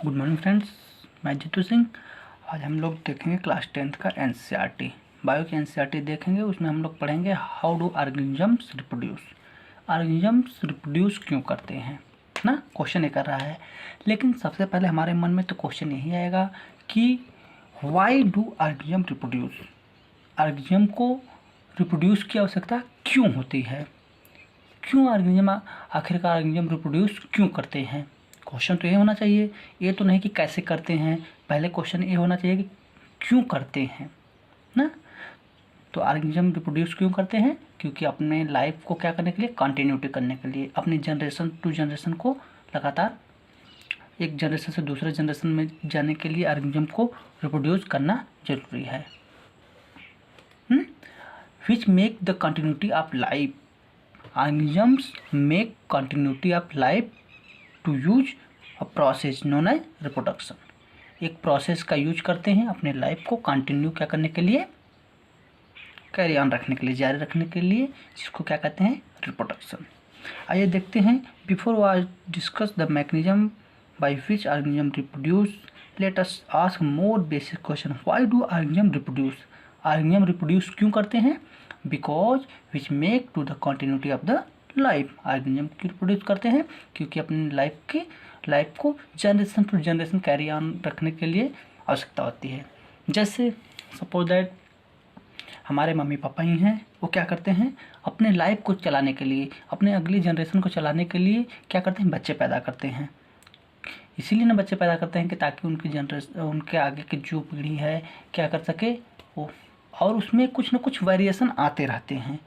Good morning friends, मैं जीतू सिंह। आज हम लोग देखेंगे क्लास 10th का एनसीईआरटी, बायो की एनसीईआरटी देखेंगे। उसमें हम लोग पढ़ेंगे how do organisms reproduce. Organisms reproduce क्यों करते हैं ना, क्वेश्चन ये कर रहा है। लेकिन सबसे पहले हमारे मन में तो क्वेश्चन यही आएगा कि why do organism reproduce. Organism को रिप्रोड्यूस की आवश्यकता क्यों होती है, क्यों ऑर्गेनिज्म आखिरकार ऑर्गेनिज्म रिप्रोड्यूस क्यों करते हैं। क्वेश्चन तो ये होना चाहिए, ये तो नहीं कि कैसे करते हैं। पहले क्वेश्चन ये होना चाहिए कि क्यों करते हैं ना। तो ऑर्गेनिज्म रिप्रोड्यूस क्यों करते हैं, क्योंकि अपने लाइफ को क्या करने के लिए, कंटिन्यूटी करने के लिए, अपनी जनरेशन टू जनरेशन को लगातार एक जनरेशन से दूसरे जनरेशन में जाने के लिए ऑर्गेनिज्म को रिप्रोड्यूस करना जरूरी है। Which make the continuity of life. Organisms make continuity of life to use a process known as reproduction। एक प्रोसेस का यूज करते हैं अपने लाइफ को कंटिन्यू क्या करने के लिए, कैरी ऑन रखने के लिए, जारी रखने के लिए, जिसको क्या कहते हैं, रिप्रोडक्शन। आइए देखते हैं। Before was discuss the mechanism by which organism reproduce, let us ask more basic question, why do organism reproduce. Organism reproduce क्यों करते हैं, because which make to the continuity of the life. Organism क्यों reproduce करते हैं, क्योंकि अपनी life को generation to generation carry on रखने के लिए आवश्यकता होती है। जैसे सपोज दैट हमारे मम्मी पापा ही हैं, वो क्या करते हैं, अपने लाइफ को चलाने के लिए, अपने अगली जनरेशन को चलाने के लिए क्या करते हैं, बच्चे पैदा करते हैं। इसीलिए ना बच्चे पैदा करते हैं कि ताकि उनकी जनरेशन, उनके आगे की जो पीढ़ी है क्या कर सके वो, और उसमें कुछ ना कुछ वेरिएशन आते रहते हैं।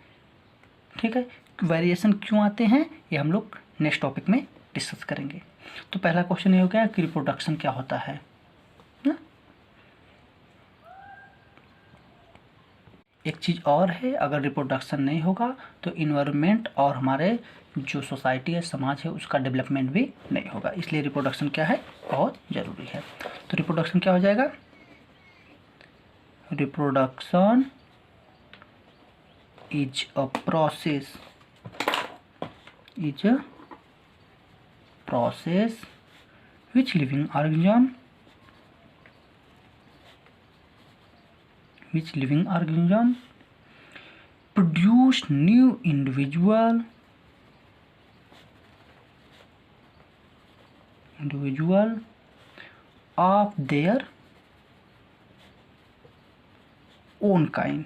ठीक है, वेरिएशन क्यों आते हैं ये हम लोग नेक्स्ट टॉपिक में डिस्कस करेंगे। तो पहला क्वेश्चन ये हो गया कि रिप्रोडक्शन क्या होता है ना। एक चीज़ और है, अगर रिप्रोडक्शन नहीं होगा तो इन्वायरमेंट और हमारे जो सोसाइटी है, समाज है, उसका डेवलपमेंट भी नहीं होगा। इसलिए रिप्रोडक्शन क्या है, बहुत ज़रूरी है। तो रिप्रोडक्शन क्या हो जाएगा, reproduction is a process which living organism produce new individual of their own kind.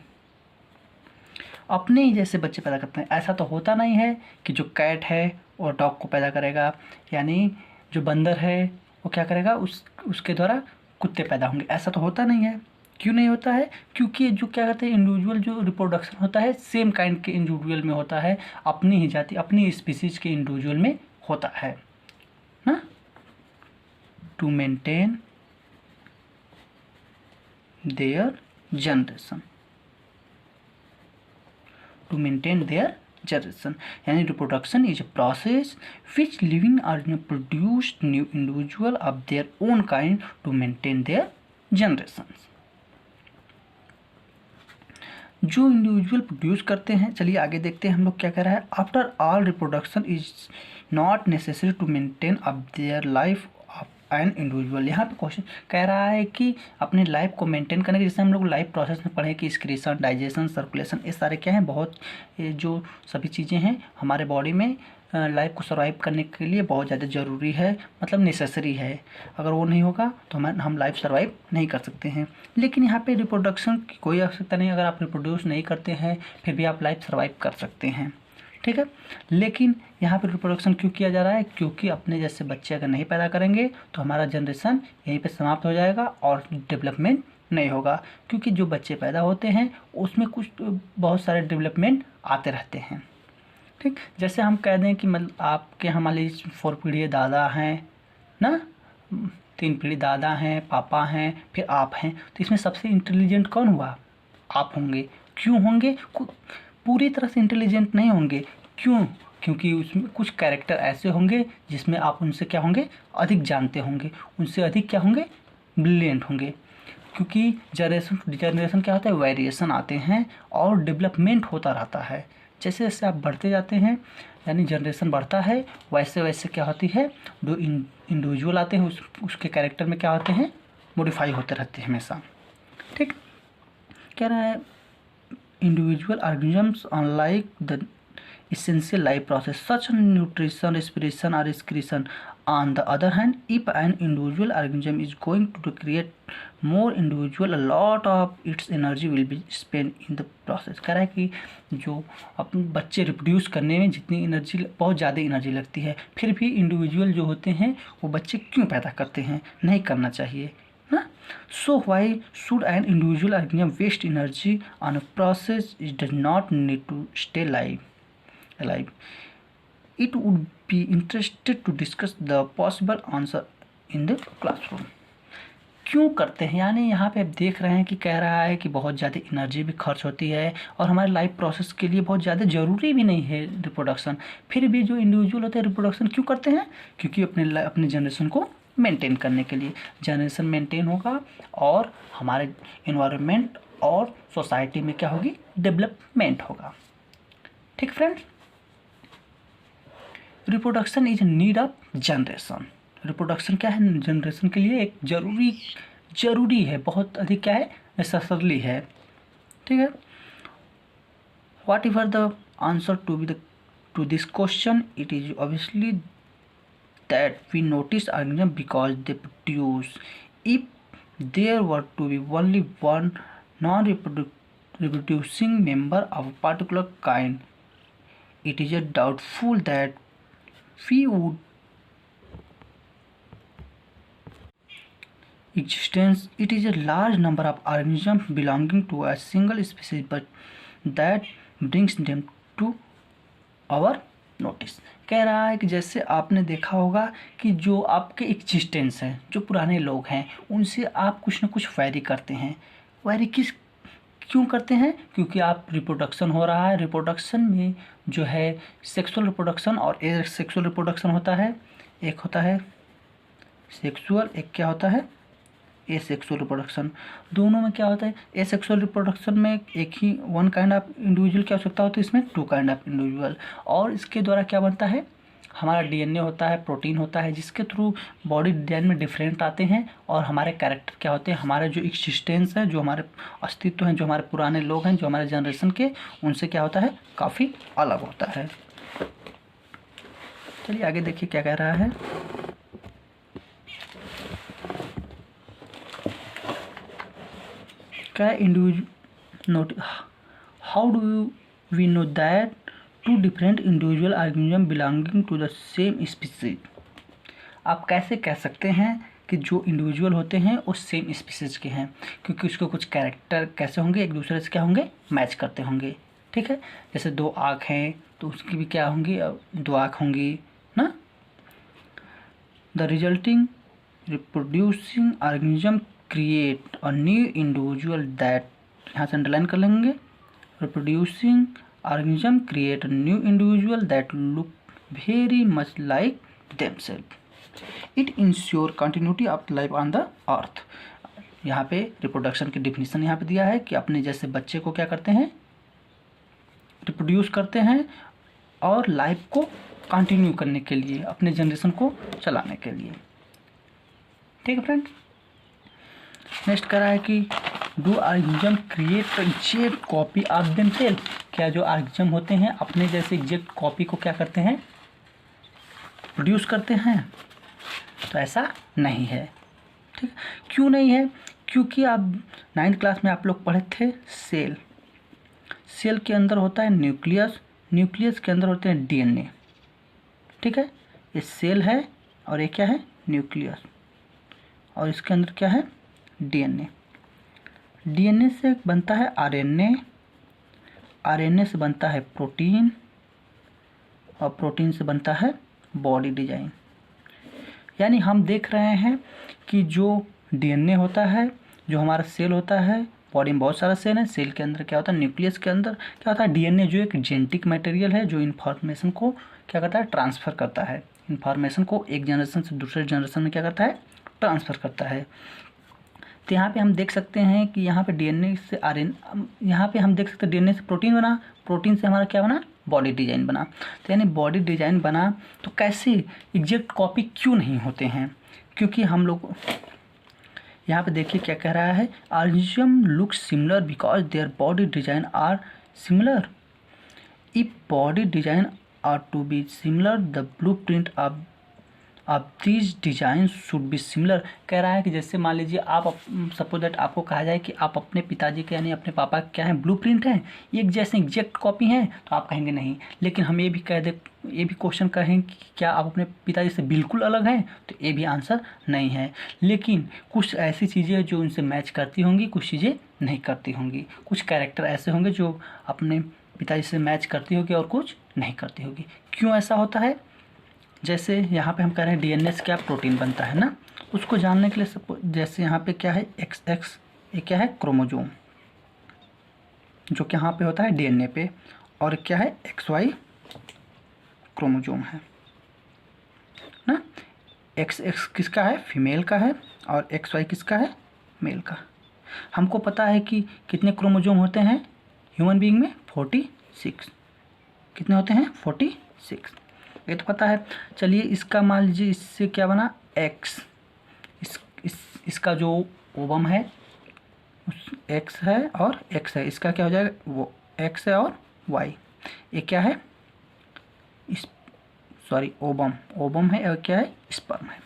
अपने ही जैसे बच्चे पैदा करते हैं। ऐसा तो होता नहीं है कि जो कैट है वो डॉग को पैदा करेगा, यानी जो बंदर है वो क्या करेगा, उसके द्वारा कुत्ते पैदा होंगे। ऐसा तो होता नहीं है। क्यों नहीं होता है, क्योंकि जो क्या कहते हैं, इंडिविजुअल जो रिप्रोडक्शन होता है सेम काइंड के इंडिविजुअल में होता है, अपनी ही जाति, अपनी स्पीसीज के इंडिविजुअल में होता है ना। To maintain their generation, to maintain their generation, यानी reproduction is a process which living organism produce new individual of their own kind to maintain their generation. जो इंडिविजुअल प्रोड्यूस करते हैं, चलिए आगे देखते हैं हम लोग क्या कह रहा है। After all reproduction is not necessary to maintain of their life an individual. यहाँ पे क्वेश्चन कह रहा है कि अपने लाइफ को मेंटेन करने के, जैसे हम लोग लाइफ प्रोसेस में पढ़े कि एक्सक्रीशन, डाइजेशन, सर्कुलेशन, ये सारे क्या हैं, बहुत जो सभी चीज़ें हैं हमारे बॉडी में लाइफ को सर्वाइव करने के लिए बहुत ज़्यादा ज़रूरी है, मतलब नेसेसरी है। अगर वो नहीं होगा तो हम लाइफ सर्वाइव नहीं कर सकते हैं। लेकिन यहाँ पे रिप्रोडक्शन की कोई आवश्यकता नहीं, अगर आप रिप्रोड्यूस नहीं करते हैं फिर भी आप लाइफ सर्वाइव कर सकते हैं। ठीक है, लेकिन यहाँ पे रिप्रोडक्शन क्यों किया जा रहा है, क्योंकि अपने जैसे बच्चे अगर नहीं पैदा करेंगे तो हमारा जनरेशन यहीं पे समाप्त हो जाएगा और डेवलपमेंट नहीं होगा। क्योंकि जो बच्चे पैदा होते हैं उसमें कुछ बहुत सारे डेवलपमेंट आते रहते हैं। ठीक, जैसे हम कह दें कि मतलब आपके हमारे 4 पीढ़ी दादा हैं ना, 3 पीढ़ी दादा हैं, पापा हैं, फिर आप हैं, तो इसमें सबसे इंटेलिजेंट कौन हुआ, आप होंगे। क्यों होंगे, पूरी तरह से इंटेलिजेंट नहीं होंगे। क्यों, क्योंकि उसमें कुछ कैरेक्टर ऐसे होंगे जिसमें आप उनसे क्या होंगे, अधिक जानते होंगे, उनसे अधिक क्या होंगे, ब्रिलियंट होंगे। क्योंकि जनरेशन टू जनरेशन क्या होता है, वेरिएशन आते हैं और डेवलपमेंट होता रहता है। जैसे जैसे आप बढ़ते जाते हैं, यानी जनरेशन बढ़ता है, वैसे वैसे क्या होती है, जो इंडिविजुअल आते हैं उसके कैरेक्टर में क्या होते हैं, मॉडिफाई होते रहते हैं हमेशा। ठीक, कह रहा है individual organisms unlike the essential life process such as nutrition, respiration or excretion. On the other hand, if an individual organism is going to create more individual, a lot of its energy will be spent in the process. कह रहा है कि जो अपने बच्चे reproduce करने में जितनी एनर्जी, बहुत ज़्यादा एनर्जी लगती है, फिर भी इंडिविजुअल जो होते हैं वो बच्चे क्यों पैदा करते हैं, नहीं करना चाहिए ना। So why should an individual organism waste energy on a process it does not need to stay alive. It would be interested to discuss the possible answer in the classroom. क्यों करते हैं, यानी यहाँ पे आप देख रहे हैं कि कह रहा है कि बहुत ज़्यादा एनर्जी भी खर्च होती है और हमारे लाइफ प्रोसेस के लिए बहुत ज़्यादा ज़रूरी भी नहीं है रिप्रोडक्शन, फिर भी जो इंडिविजुअल होते हैं रिप्रोडक्शन क्यों करते हैं, क्योंकि अपने जनरेशन को मेंटेन करने के लिए, जनरेशन मेंटेन होगा और हमारे इन्वायरमेंट और सोसाइटी में क्या होगी, डेवलपमेंट होगा। ठीक friends, reproduction is need of generation. Reproduction क्या है, जनरेशन के लिए एक जरूरी है, बहुत अधिक क्या है, नेसेसरली है। ठीक है, whatever the answer to this question, it is obviously that we notice organism because they produce. If there were to be only one non reproducing member of a particular kind, it is doubtful that we would existence. It is a large number of organisms belonging to a single species, but that brings them to our notice. कह रहा है कि जैसे आपने देखा होगा कि जो आपके एग्जिस्टेंस हैं, जो पुराने लोग हैं, उनसे आप कुछ ना कुछ वैरी करते हैं। वैरी क्यों करते हैं, क्योंकि आप रिप्रोडक्शन हो रहा है, रिप्रोडक्शन में जो है सेक्सुअल रिप्रोडक्शन और एसेक्सुअल रिप्रोडक्शन होता है। एक होता है सेक्सुअल, एक क्या होता है एसेक्सुअल रिप्रोडक्शन। दोनों में क्या होता है, एसेक्सुअल रिप्रोडक्शन में एक ही वन काइंड ऑफ इंडिविजुअल की आवश्यकता होती है, इसमें टू काइंड ऑफ इंडिविजुअल, और इसके द्वारा क्या बनता है, हमारा डीएनए होता है, प्रोटीन होता है, जिसके थ्रू बॉडी डिजाइन में डिफरेंट आते हैं और हमारे कैरेक्टर क्या होते हैं, हमारे जो एक्सिस्टेंस है, जो हमारे अस्तित्व हैं, जो हमारे पुराने लोग हैं, जो हमारे जनरेशन के, उनसे क्या होता है, काफ़ी अलग होता है। चलिए आगे देखिए क्या कह रहा है। क्या individual note, how do we know that two different individual organism belonging to the same species. आप कैसे कह सकते हैं कि जो इंडिविजुअल होते हैं वो सेम स्पीसीज के हैं, क्योंकि उसके कुछ कैरेक्टर कैसे होंगे, एक दूसरे से क्या होंगे, मैच करते होंगे। ठीक है, जैसे दो आँख हैं तो उसकी भी क्या होंगी, दो आँख होंगी ना। The resulting reproducing organism create a new individual that, यहाँ से अंडरलाइन कर लेंगे, reproducing organism create a new individual that look very much like themselves. It ensure continuity of life on the earth. यहाँ पे रिप्रोडक्शन की definition यहाँ पे दिया है कि अपने जैसे बच्चे को क्या करते हैं, रिप्रोड्यूस करते हैं और लाइफ को कंटिन्यू करने के लिए, अपने जनरेशन को चलाने के लिए। ठीक है फ्रेंड्स, नेक्स्ट करा है कि do organism create exact copy of themselves. क्या जो ऑर्गेनिज्म होते हैं अपने जैसे एग्जैक्ट कॉपी को क्या करते हैं, प्रोड्यूस करते हैं, तो ऐसा नहीं है। ठीक, क्यों नहीं है, क्योंकि आप 9th क्लास में आप लोग पढ़े थे सेल, सेल के अंदर होता है न्यूक्लियस, न्यूक्लियस के अंदर होते हैं डीएनए। ठीक है, ये सेल है और ये क्या है, न्यूक्लियस, और इसके अंदर क्या है, डीएनए। डीएनए से बनता है आरएनए, आरएनए से बनता है प्रोटीन, और प्रोटीन से बनता है बॉडी डिजाइन। यानी हम देख रहे हैं कि जो डीएनए होता है, जो हमारा सेल होता है, बॉडी में बहुत सारा सेल है, सेल के अंदर क्या होता है, न्यूक्लियस के अंदर क्या होता है, डीएनए जो एक जेनेटिक मटेरियल है, जो इन्फॉर्मेशन को क्या करता है, ट्रांसफ़र करता है, इन्फॉर्मेशन को एक जनरेशन से दूसरे जनरेशन में क्या करता है, ट्रांसफ़र करता है। तो यहाँ पे हम देख सकते हैं कि यहाँ पे डीएनए से आरएनए, यहाँ पे हम देख सकते हैं डीएनए से प्रोटीन बना, प्रोटीन से हमारा क्या बना, बॉडी डिजाइन बना। तो यानी बॉडी डिजाइन बना तो कैसे एग्जैक्ट कॉपी क्यों नहीं होते हैं, क्योंकि हम लोग यहाँ पे देखिए क्या कह रहा है, organism look similar because their body design are similar. If body design are to be similar the blueprint of this design should be similar. कह रहा है कि जैसे मान लीजिए आप सपोज दैट आपको कहा जाए कि आप अपने पिताजी के यानी अपने पापा क्या हैं ब्लूप्रिंट हैं, एक जैसे एग्जैक्ट कॉपी हैं, तो आप कहेंगे नहीं। लेकिन हम ये भी कह दे, ये भी क्वेश्चन कहें कि क्या आप अपने पिताजी से बिल्कुल अलग हैं, तो ये भी आंसर नहीं है। लेकिन कुछ ऐसी चीज़ें जो उनसे मैच करती होंगी, कुछ चीज़ें नहीं करती होंगी। कुछ कैरेक्टर ऐसे होंगे जो अपने पिताजी से मैच करती होगी और कुछ नहीं करती होगी। क्यों ऐसा होता है? जैसे यहाँ पे हम कह रहे हैं डीएनए से क्या प्रोटीन बनता है ना, उसको जानने के लिए जैसे यहाँ पे क्या है XX, ये क्या है क्रोमोजोम, जो कि यहाँ पे होता है डीएनए पे, और क्या है XY क्रोमोजोम है ना। XX किसका है? फीमेल का है, और XY किसका है? मेल का। हमको पता है कि कितने क्रोमोजोम होते हैं ह्यूमन बीइंग में? 46। कितने होते हैं? 46, ये तो पता है। चलिए इसका मान लीजिए इससे क्या बना X, इसका जो ओवम है उस X है और X है, इसका क्या हो जाएगा? वो X है और Y। ये क्या है? इस सॉरी ओवम है और क्या है? स्पर्म है।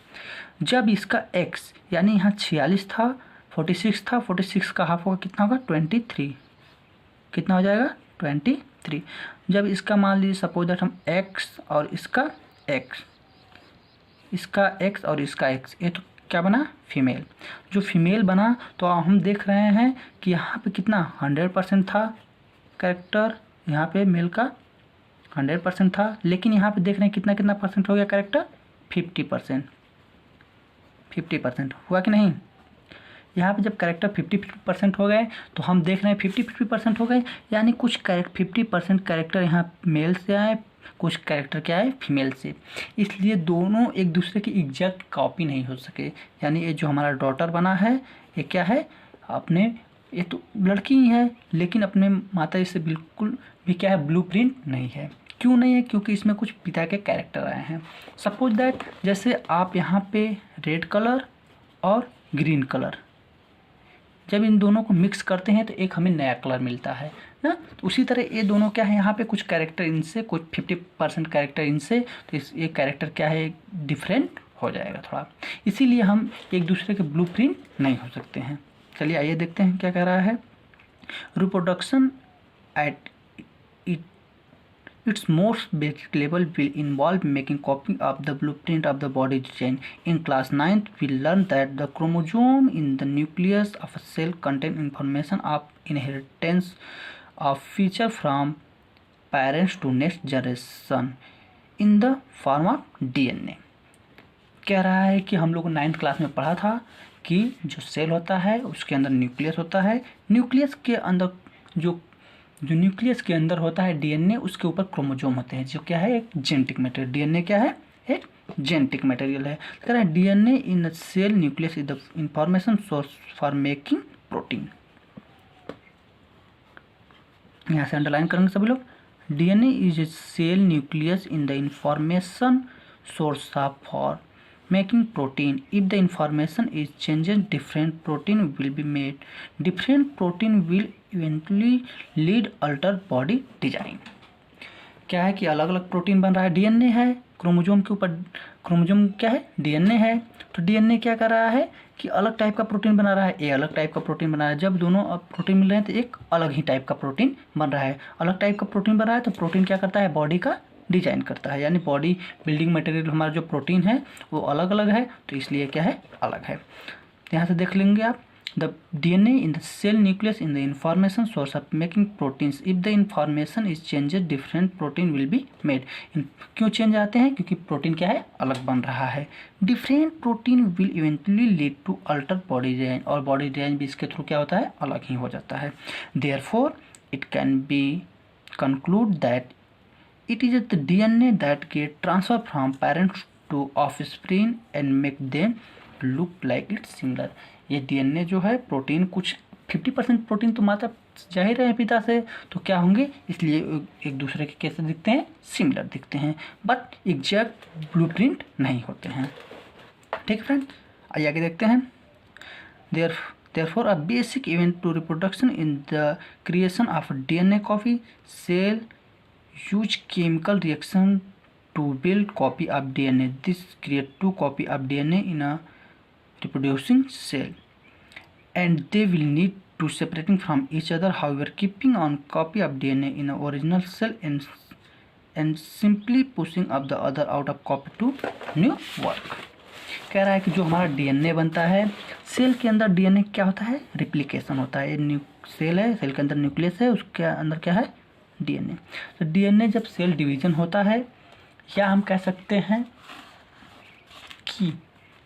जब इसका X यानी यहाँ 46 था, 46 था, 46 का हाफ होगा कितना होगा? 23। कितना हो जाएगा? 23। जब इसका मान लीजिए सपोज दैट हम X और इसका X, इसका X और इसका X, ये तो क्या बना? फीमेल। जो फीमेल बना तो हम देख रहे हैं कि यहाँ पे कितना 100% था कैरेक्टर, यहाँ पे मेल का 100% था, लेकिन यहाँ पे देख रहे हैं कितना कितना परसेंट हो गया कैरेक्टर? 50%। 50% हुआ कि नहीं? यहाँ पे जब कैरेक्टर 50% हो गए तो हम देख रहे हैं 50% हो गए, यानी कुछ 50% कैरेक्टर यहाँ मेल से आए, कुछ कैरेक्टर क्या है? फीमेल से। इसलिए दोनों एक दूसरे की एग्जैक्ट कॉपी नहीं हो सके। यानी ये जो हमारा डॉटर बना है ये क्या है? अपने, ये तो लड़की ही है लेकिन अपने माता जी से बिल्कुल भी क्या है? ब्लूप्रिंट नहीं है। क्यों नहीं है? क्योंकि इसमें कुछ पिता के कैरेक्टर आए हैं। सपोज दैट जैसे आप यहाँ पे रेड कलर और ग्रीन कलर, जब इन दोनों को मिक्स करते हैं तो एक हमें नया कलर मिलता है ना। तो उसी तरह ये दोनों क्या है? यहाँ पे कुछ कैरेक्टर इनसे, कुछ 50% कैरेक्टर इनसे, तो ये कैरेक्टर क्या है? डिफरेंट हो जाएगा थोड़ा। इसीलिए हम एक दूसरे के ब्लूप्रिंट नहीं हो सकते हैं। चलिए आइए देखते हैं क्या कह रहा है। Reproduction at its most basic level will involve making copy of the blueprint of the body design. In class 9th, we learned that the chromosome in the nucleus of a cell contain information of inheritance of feature from parents to next generation in the form of DNA. कह रहा है कि हम लोग 9th class में पढ़ा था कि जो सेल होता है उसके अंदर न्यूक्लियस होता है, न्यूक्लियस के अंदर जो न्यूक्लियस के अंदर होता है डीएनए, उसके ऊपर क्रोमोजोम होते हैं जो क्या है? एक जेनेटिक मटेरियल। डीएनए क्या है? एक जेनेटिक मटेरियल है। कह रहा है DNA in the cell nucleus is the information source for making protein. यहाँ से अंडरलाइन करेंगे सभी लोग। DNA is a cell nucleus in the information source for making protein. If the information is changed, different protein will be made. Different protein will eventually lead alter body design. क्या है कि अलग अलग protein बन रहा है। DNA है, chromosome के ऊपर क्रोमोजोम क्या है? डीएनए है। तो डीएनए क्या कर रहा है कि अलग टाइप का प्रोटीन बना रहा है, ए अलग टाइप का प्रोटीन बना रहा है। जब दोनों अब प्रोटीन मिल रहे हैं तो एक अलग ही टाइप का प्रोटीन बन रहा है। अलग टाइप का प्रोटीन बन रहा है तो प्रोटीन क्या करता है? बॉडी का डिजाइन करता है। यानी बॉडी बिल्डिंग मटेरियल हमारा जो प्रोटीन है वो अलग अलग है, तो इसलिए क्या है? अलग है। यहाँ से देख लेंगे आप, the DNA in the cell nucleus in the information source of making proteins. If the information is changed, different protein will be made. क्यों चेंज आते हैं? क्योंकि प्रोटीन क्या है? अलग बन रहा है। Different protein will eventually lead to alter body design, और बॉडी डिजाइन भी इसके थ्रू क्या होता है? अलग ही हो जाता है। Therefore it can be conclude that it is the DNA that get transferred from parents to offspring and make them look like it's similar. ये DNA जो है प्रोटीन कुछ 50% प्रोटीन तो माता जा ही रहे हैं पिता से, तो क्या होंगे, इसलिए एक दूसरे के कैसे दिखते हैं, सिमिलर दिखते हैं, बट एग्जैक्ट ब्लूप्रिंट नहीं होते हैं। ठीक है फ्रेंड, आइए आगे देखते हैं। Therefore, a basic event to reproduction in the creation of a DNA copy. Cell use chemical reaction to build copy of DNA. This create two copy of DNA in a reproducing cell, and they will need to separating from each other. However, keeping on copy of DNA in a original cell and simply pushing up the other out of copy to new work. कह रहा है कि जो हमारा DNA बनता है, cell के अंदर डीएनए क्या होता है, रिप्लिकेशन होता है। सेल है, सेल के अंदर न्यूक्लियस है, उसके अंदर क्या है, डीएनए। तो डीएनए जब सेल डिवीजन होता है, या हम कह सकते हैं कि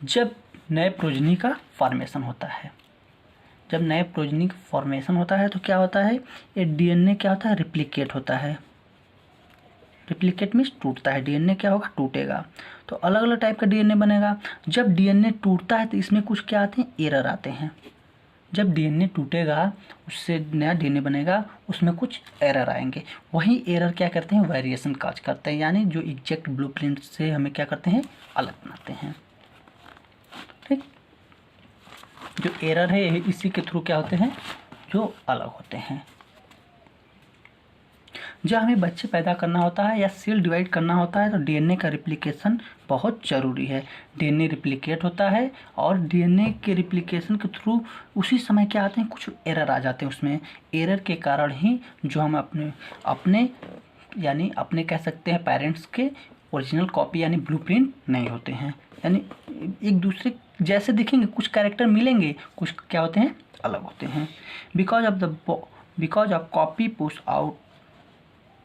जब नए प्रोजनी का फॉर्मेशन होता है, जब नए प्रोजनी का फॉर्मेशन होता है तो क्या होता है, ये डीएनए क्या होता है, रिप्लिकेट होता है। रिप्लिकेट मीन्स टूटता है, डीएनए क्या होगा, टूटेगा। तो अलग अलग टाइप का डीएनए बनेगा। जब डीएनए टूटता है तो इसमें कुछ क्या आते हैं, एरर आते हैं। जब डीएनए टूटेगा, उससे नया डीएनए बनेगा, उसमें कुछ एरर आएंगे। वही एरर क्या करते हैं, वेरिएशन काज करते हैं, यानी जो एग्जैक्ट ब्लूप्रिंट से हमें क्या करते हैं, अलग बनाते हैं। ठीक, जो एरर है इसी के थ्रू क्या होते हैं, जो अलग होते हैं। जब हमें बच्चे पैदा करना होता है या सेल डिवाइड करना होता है तो डीएनए का रिप्लिकेशन बहुत ज़रूरी है। डीएनए रिप्लिकेट होता है और डीएनए के रिप्लिकेशन के थ्रू उसी समय क्या आते हैं, कुछ एरर आ जाते हैं। उसमें एरर के कारण ही जो हम अपने यानी अपने कह सकते हैं पेरेंट्स के ओरिजिनल कॉपी यानी ब्लूप्रिंट नहीं होते हैं। यानी एक दूसरे जैसे दिखेंगे, कुछ कैरेक्टर मिलेंगे, कुछ क्या होते हैं, अलग होते हैं। Because of copy push out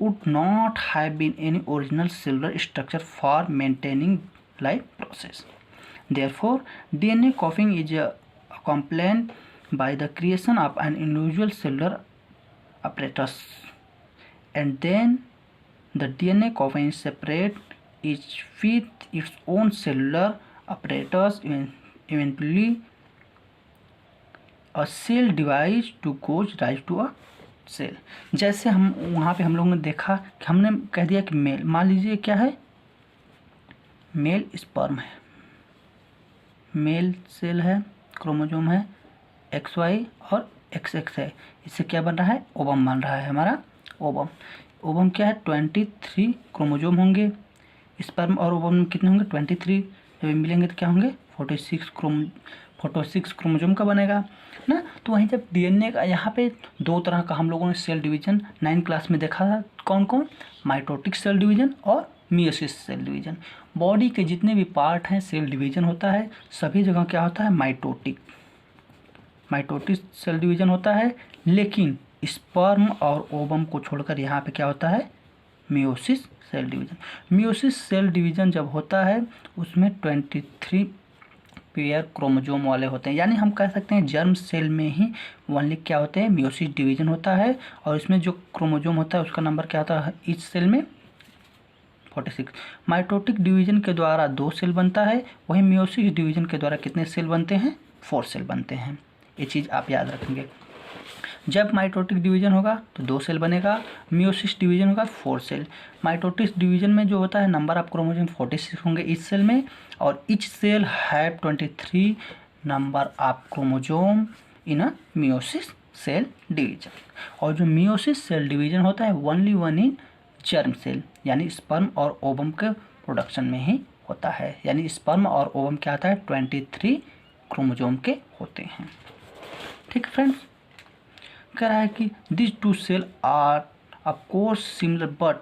would not have been any original cellular structure for maintaining life process. Therefore, DNA copying is accompanied by the creation of an individual cellular apparatus, and then the DNA copying separate each with its own cellular apparatus. Eventually, a cell divides to give rise to a cell. जैसे हम वहाँ पे हम लोगों ने देखा कि हमने कह दिया कि मेल, मान लीजिए क्या है, मेल स्पर्म है, मेल सेल है, क्रोमोजोम है XY और XX है। इससे क्या बन रहा है, ओवम बन रहा है हमारा ओवम। ओवम क्या है, 23 क्रोमोजोम होंगे। स्पर्म और ओवम में कितने होंगे, 23। जब मिलेंगे तो क्या होंगे, 46 क्रोमोजोम का बनेगा ना। तो वहीं जब डीएनए का यहाँ पे दो तरह का हम लोगों ने सेल डिवीजन 9 क्लास में देखा था, कौन कौन, माइटोटिक सेल डिवीजन और मियोसिस सेल डिवीजन। बॉडी के जितने भी पार्ट हैं सेल डिवीजन होता है, सभी जगह क्या होता है, माइटोटिक सेल डिवीजन होता है। लेकिन स्पर्म और ओवम को छोड़कर यहाँ पे क्या होता है, meiosis cell division. Meiosis cell division जब होता है उसमें 23 पेयर क्रोमोजोम वाले होते हैं। यानी हम कह सकते हैं जर्म सेल में ही ओनली क्या होते हैं, मियोसिस डिवीजन होता है। और इसमें जो क्रोमोजोम होता है उसका नंबर क्या होता है, ईच सेल में 46। माइटोटिक डिवीजन के द्वारा 2 सेल बनता है, वहीं मियोसिस डिवीजन के द्वारा कितने सेल बनते हैं, 4 सेल बनते हैं। ये चीज़ आप याद रखेंगे। जब माइटोटिक डिवीजन होगा तो 2 सेल बनेगा, मियोसिस डिवीजन होगा 4 सेल। माइटोटिक डिवीजन में जो होता है नंबर ऑफ क्रोमोसोम 46 होंगे इस सेल में, और each cell have 23 number of chromosome in a meiosis cell division. और जो मियोसिस सेल डिवीजन होता है only one in germ cell, यानी स्पर्म और ओवम के प्रोडक्शन में ही होता है। यानी स्पर्म और ओवम क्या आता है, 23 क्रोमोसोम के होते हैं। ठीक है फ्रेंड्स, कह रहा है कि this two cell are of course similar but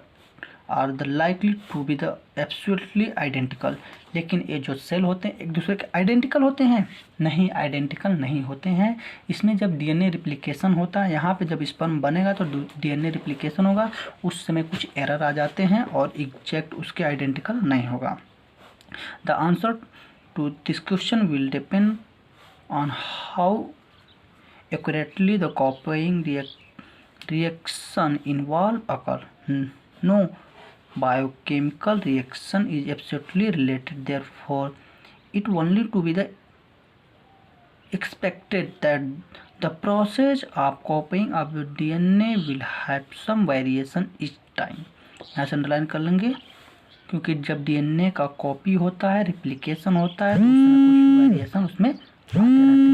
are the likely to be the absolutely identical. लेकिन ये जो सेल होते हैं एक दूसरे के आइडेंटिकल होते हैं, नहीं, आइडेंटिकल नहीं होते हैं। इसमें जब डीएनए रिप्लिकेशन होता है, यहाँ पे जब स्पर्म बनेगा तो डीएनए रिप्लिकेशन होगा, उस समय कुछ एरर आ जाते हैं और एग्जैक्ट उसके आइडेंटिकल नहीं होगा। The answer to this question will depend on how accurately the copying reaction involved occur. No biochemical reaction is absolutely related, therefore it only to be the expected that the process of copying of the DNA will have some variation each time। यहाँ से underline कर लेंगे, क्योंकि जब DNA का copy होता है, replication होता है, तो उसमें कुछ वेरिएशन उसमें आते रहते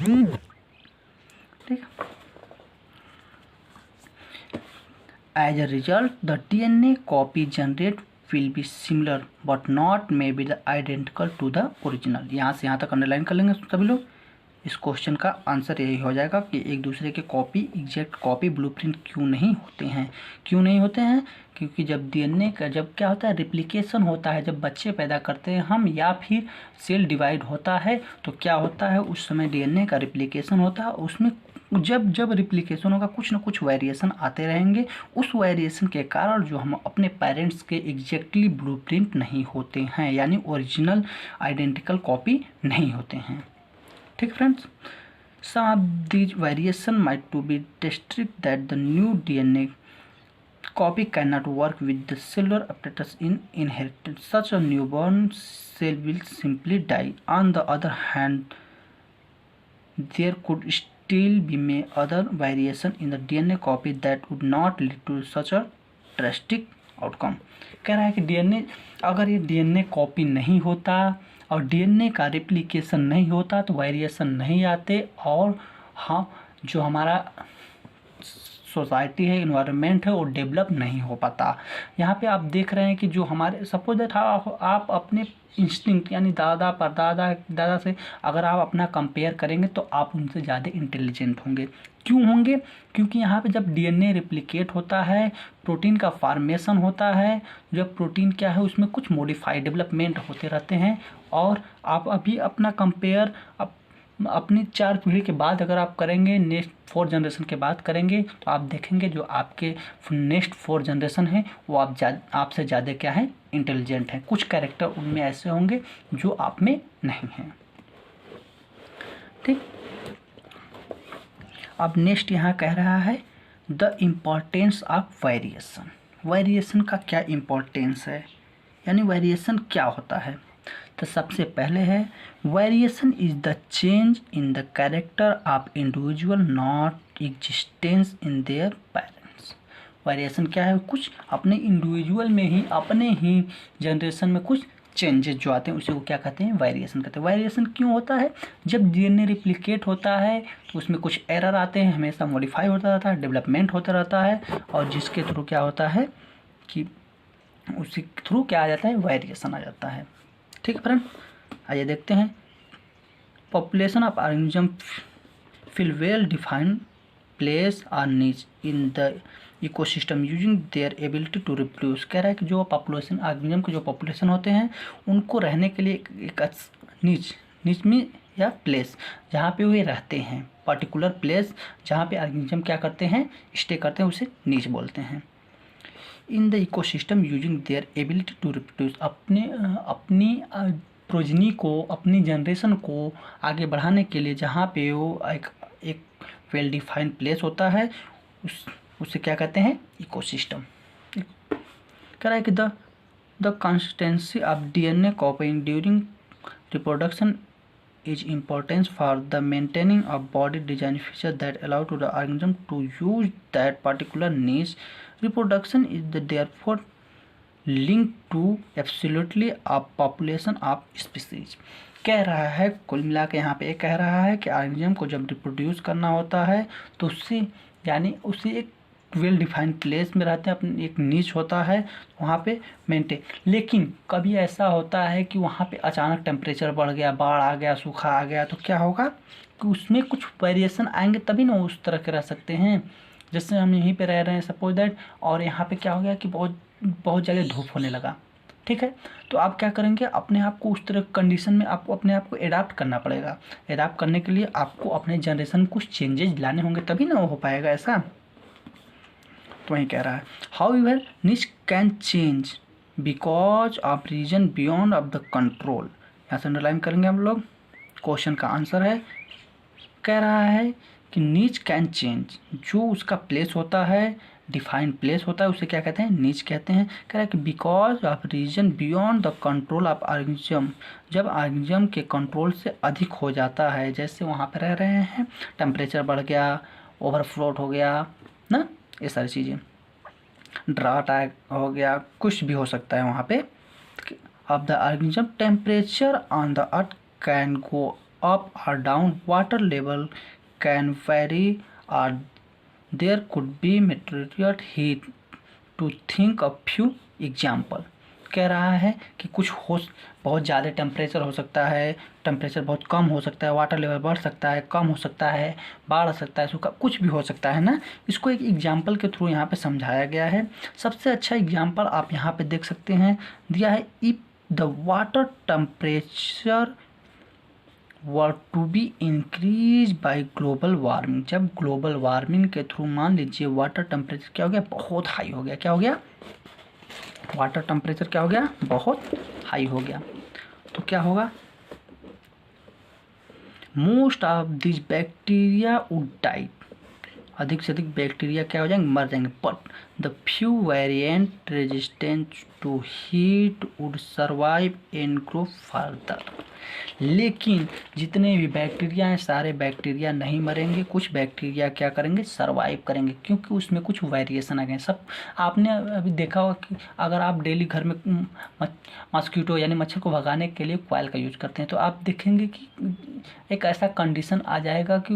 हैं। ठीक है। As a result, the DNA copy generate will be similar but not may be identical to the original। यहाँ से यहाँ तक अंडरलाइन कर लेंगे सभी लोग। इस क्वेश्चन का आंसर यही हो जाएगा कि एक दूसरे के कॉपी, एग्जैक्ट कॉपी, ब्लूप्रिंट क्यों नहीं होते हैं। क्यों नहीं होते हैं? क्योंकि जब डीएनए का जब क्या होता है, रिप्लिकेशन होता है, जब बच्चे पैदा करते हैं हम या फिर सेल डिवाइड होता है, तो क्या होता है, उस समय डीएनए का रिप्लिकेशन होता है, उसमें जब जब रिप्लिकेशन होगा कुछ ना कुछ वेरिएशन आते रहेंगे। उस वेरिएशन के कारण जो हम अपने पेरेंट्स के एग्जैक्टली ब्लूप्रिंट नहीं होते हैं, यानी ओरिजिनल आइडेंटिकल कॉपी नहीं होते हैं। ठीक friends, some of these variation might to be restrict that the new DNA copy cannot work with the cellular apparatus in inheritance. Such a newborn cell will simply die. On the other hand, there could still be other variation in the DNA copy that would not lead to such a drastic outcome। कह रहा है कि DNA, अगर ये DNA copy नहीं होता और DNA का रिप्लिकेशन नहीं होता तो वेरिएशन नहीं आते, और हाँ, जो हमारा सोसाइटी है, इन्वायरमेंट है, वो डेवलप नहीं हो पाता। यहाँ पे आप देख रहे हैं कि जो हमारे सपोज दैट आप अपने इंस्टिंक्ट यानी दादा दादा से अगर आप अपना कंपेयर करेंगे तो आप उनसे ज़्यादा इंटेलिजेंट होंगे। क्यों होंगे? क्योंकि यहाँ पे जब डीएनए रिप्लिकेट होता है, प्रोटीन का फॉर्मेशन होता है, जब प्रोटीन क्या है उसमें कुछ मॉडिफाइड डेवलपमेंट होते रहते हैं। और आप अभी अपना कंपेयर अपनी 4 पीढ़ी के बाद अगर आप करेंगे, नेक्स्ट 4 जनरेशन के बाद करेंगे, तो आप देखेंगे जो आपके नेक्स्ट 4 जनरेशन है वो आपसे ज़्यादा क्या है, इंटेलिजेंट है। कुछ कैरेक्टर उनमें ऐसे होंगे जो आप में नहीं हैं। ठीक। अब नेक्स्ट यहाँ कह रहा है the importance of variation. Variation का क्या इम्पोर्टेंस है, यानी वेरिएशन क्या होता है। तो सबसे पहले है variation is the change in the character of individual not existence in their parents. Variation क्या है, कुछ अपने इंडिविजुअल में ही, अपने ही जनरेशन में कुछ चेंजेस जो आते हैं उसे वो क्या कहते हैं, वेरिएशन कहते हैं। वेरिएशन क्यों होता है? जब डीएनए रिप्लिकेट होता है तो उसमें कुछ एरर आते हैं, हमेशा मॉडिफाई होता रहता है, डेवलपमेंट होता रहता है, और जिसके थ्रू क्या होता है कि उसी थ्रू क्या आ जाता है, वेरिएशन आ जाता है। ठीक है फ्रेंड, आइए देखते हैं। Population of organism fill well defined place और niche in the ecosystem using their ability to reproduce. कह रहा है कि जो पॉपुलेशन, ऑर्गेनिज्म के जो पॉपुलेशन होते हैं उनको रहने के लिए एक नीच में या प्लेस जहाँ पे वे रहते हैं, पर्टिकुलर प्लेस जहाँ पे ऑर्गेनिज्म क्या करते हैं, स्टे करते हैं, उसे नीच बोलते हैं। In the ecosystem using their ability to reproduce, अपनी प्रोजनी को, अपनी जनरेशन को आगे बढ़ाने के लिए जहाँ पे वो एक वेल डिफाइंड प्लेस होता है उसे क्या कहते हैं, इकोसिस्टम। कह रहा है कि the consistency of DNA कॉपिंग during reproduction is important for the maintaining of body design feature that allow to the organism to use that particular niche. Reproduction is therefore linked to absolutely a population of species। कह रहा है, कुल मिला के यहाँ पे कह रहा है कि ऑर्गेनिज्म को जब रिप्रोड्यूस करना होता है तो उससे यानी उसे एक वेल डिफाइंड प्लेस में रहते हैं, अपनी एक नीच होता है वहाँ पे मेंटेन। लेकिन कभी ऐसा होता है कि वहाँ पे अचानक टेम्परेचर बढ़ गया, बाढ़ आ गया, सूखा आ गया, तो क्या होगा कि उसमें कुछ वेरिएशन आएंगे, तभी ना उस तरह के रह सकते हैं। जैसे हम यहीं पे रह रहे हैं सपोज दैट, और यहाँ पे क्या हो गया कि बहुत जगह धूप होने लगा। ठीक है, तो आप क्या करेंगे, अपने आप को उस तरह कंडीशन में आपको अपने आप को एडाप्ट करना पड़ेगा। एडाप्ट करने के लिए आपको अपने जनरेशन में कुछ चेंजेस लाने होंगे, तभी ना वो हो पाएगा ऐसा। तो वही कह रहा है however niche can change because of reason beyond of the control. यहाँ से अंडरलाइन करेंगे हम लोग, क्वेश्चन का आंसर है। कह रहा है कि नीच कैन चेंज, जो उसका प्लेस होता है डिफाइंड प्लेस होता है उसे क्या कहते हैं, नीच कहते हैं। कह रहा है कि because of reason beyond the control of organism, जब ऑर्गेनिज्म के कंट्रोल से अधिक हो जाता है, जैसे वहाँ पर रह रहे हैं, टेम्परेचर बढ़ गया, ओवरफ्लोट हो गया ना, ये सारी चीज़ें, ड्राट हो गया, कुछ भी हो सकता है वहाँ पे। Of the organism temperature on the earth can go up और down, water level can very और there could be material heat to think a few example. कह रहा है कि कुछ हो, बहुत ज़्यादा टेम्परेचर हो सकता है, टेम्परेचर बहुत कम हो सकता है, वाटर लेवल बढ़ सकता है, कम हो सकता है, बाढ़ आ सकता है, सूखा, कुछ भी हो सकता है ना। इसको एक एग्जाम्पल के थ्रू यहाँ पे समझाया गया है। सबसे अच्छा एग्जाम्पल आप यहाँ पे देख सकते हैं, दिया है, if the water temperature were to be increase by global warming, जब ग्लोबल वार्मिंग के थ्रू मान लीजिए वाटर टेम्परेचर क्या हो गया, बहुत हाई हो गया, क्या हो गया, वाटर टेम्परेचर क्या हो गया, बहुत हाई हो गया, तो क्या होगा, most of this bacteria would die, अधिक से अधिक बैक्टीरिया क्या हो जाएंगे, मर जाएंगे। But the few variant resistant to heat would survive and grow further, लेकिन जितने भी बैक्टीरिया हैं सारे बैक्टीरिया नहीं मरेंगे, कुछ बैक्टीरिया क्या करेंगे, सर्वाइव करेंगे, क्योंकि उसमें कुछ वेरिएशन आ गए। सब आपने अभी देखा होगा कि अगर आप डेली घर में मॉस्किटो यानी मच्छर को भगाने के लिए कॉइल का यूज करते हैं, तो आप देखेंगे कि एक ऐसा कंडीशन आ जाएगा कि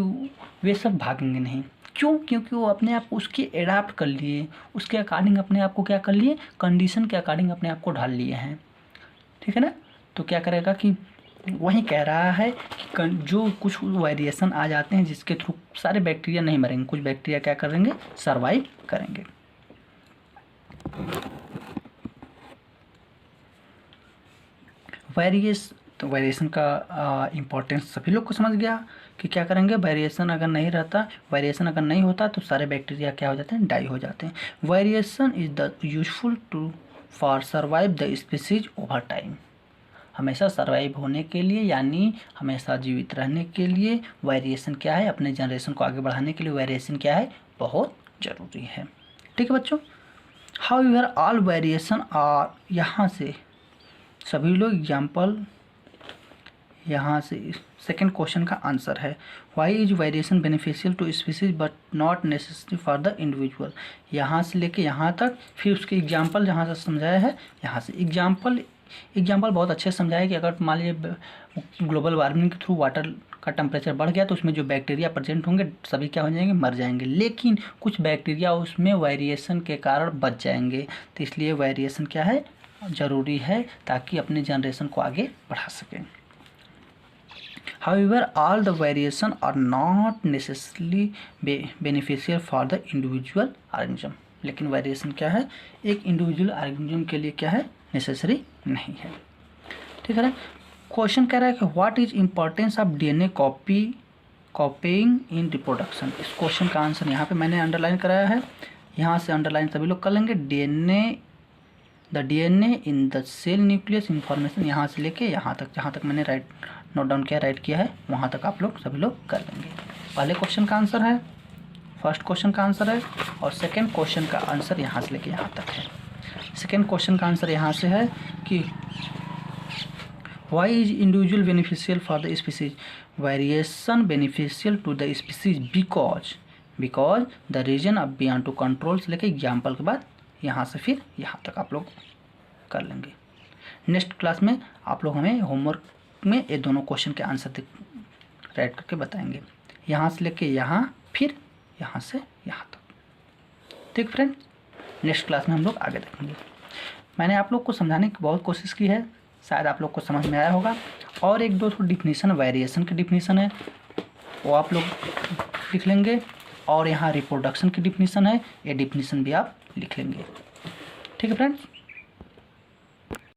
वे सब भागेंगे नहीं। क्यों? क्योंकि वो अपने आप उसकी एडाप्ट कर लिए, उसके अकॉर्डिंग अपने आप को क्या कर लिए, कंडीशन के अकॉर्डिंग अपने आप को ढाल लिए हैं, ठीक है ना। तो क्या करेगा कि वही कह रहा है कि जो कुछ वेरिएशन आ जाते हैं जिसके थ्रू सारे बैक्टीरिया नहीं मरेंगे, कुछ बैक्टीरिया क्या करेंगे, सर्वाइव करेंगे। तो वेरिएशन का इम्पोर्टेंस सभी लोग को समझ गया कि क्या करेंगे, वेरिएशन अगर नहीं रहता, वेरिएशन अगर नहीं होता तो सारे बैक्टीरिया क्या हो जाते हैं, डाई हो जाते हैं। Variation is the useful to for survive the species over time, हमेशा सर्वाइव होने के लिए यानी हमेशा जीवित रहने के लिए वेरिएशन क्या है, अपने जनरेशन को आगे बढ़ाने के लिए वेरिएशन क्या है, बहुत ज़रूरी है। ठीक है बच्चों, हाउएवर ऑल वेरिएशन आर, यहाँ से सभी लोग एग्जाम्पल, यहाँ से सेकंड क्वेश्चन का आंसर है, why is variation beneficial to species but not necessary for the individual. यहाँ से लेके यहाँ तक, फिर उसके एग्जाम्पल जहाँ से समझाया है, यहाँ से एग्जाम्पल बहुत अच्छे से समझाया कि अगर मान लीजिए ग्लोबल वार्मिंग के थ्रू वाटर का टेम्परेचर बढ़ गया तो उसमें जो बैक्टीरिया प्रेजेंट होंगे सभी क्या हो जाएंगे, मर जाएंगे, लेकिन कुछ बैक्टीरिया उसमें वेरिएशन के कारण बच जाएंगे। तो इसलिए वेरिएशन क्या है, ज़रूरी है, ताकि अपने जनरेशन को आगे बढ़ा सकें। However, all the variation are not necessarily beneficial for the individual organism, लेकिन वेरिएशन क्या है, एक इंडिविजुअल ऑर्गेनिज्म के लिए क्या है, नेसेसरी नहीं है। ठीक है ना। क्वेश्चन कह रहा है कि what is importance of DNA copying in reproduction. इस क्वेश्चन का आंसर यहाँ पे मैंने अंडरलाइन कराया है, यहाँ से अंडरलाइन सभी लोग कर लेंगे। The DNA in the cell nucleus information, यहाँ से लेके यहाँ तक, जहाँ तक मैंने नोट डाउन किया, राइट किया है, वहाँ तक आप लोग सभी लोग कर लेंगे। पहले क्वेश्चन का आंसर है, फर्स्ट क्वेश्चन का आंसर है, और सेकंड क्वेश्चन का आंसर यहाँ से लेके यहाँ तक है। सेकंड क्वेश्चन का आंसर यहाँ से है कि why is individual beneficial for the species, variation beneficial to the species because the reason of beyond to control से लेके एग्जाम्पल के बाद यहाँ से फिर यहाँ तक आप लोग कर लेंगे। नेक्स्ट क्लास में आप लोग हमें होमवर्क में ये दोनों क्वेश्चन के आंसर राइट करके बताएंगे, यहाँ से लेके यहाँ, फिर यहाँ से यहाँ तक। ठीक फ्रेंड, नेक्स्ट क्लास में हम लोग आगे देखेंगे। मैंने आप लोग को समझाने की बहुत कोशिश की है, शायद आप लोग को समझ में आया होगा। और एक दो डिफिनीसन, वेरिएशन की डिफिनीसन है, वो आप लोग लिख लेंगे, और यहाँ रिप्रोडक्शन की डिफिनीसन है, ये डिफिनीसन भी आप लिख लेंगे। ठीक है फ्रेंड्स।